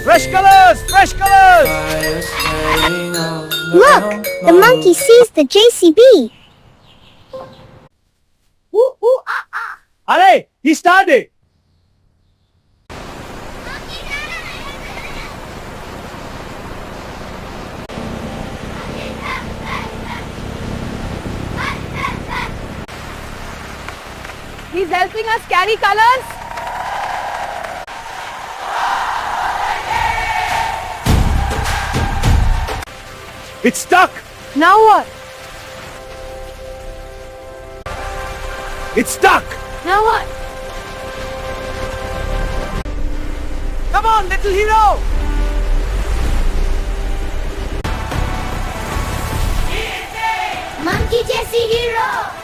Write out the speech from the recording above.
Fresh colors! Fresh colors! Look, the monkey sees the JCB. Alright, he started. He's helping us carry colors. It's stuck. Now what? It's stuck. Now what? Come on, little hero. Monkey Jesse hero.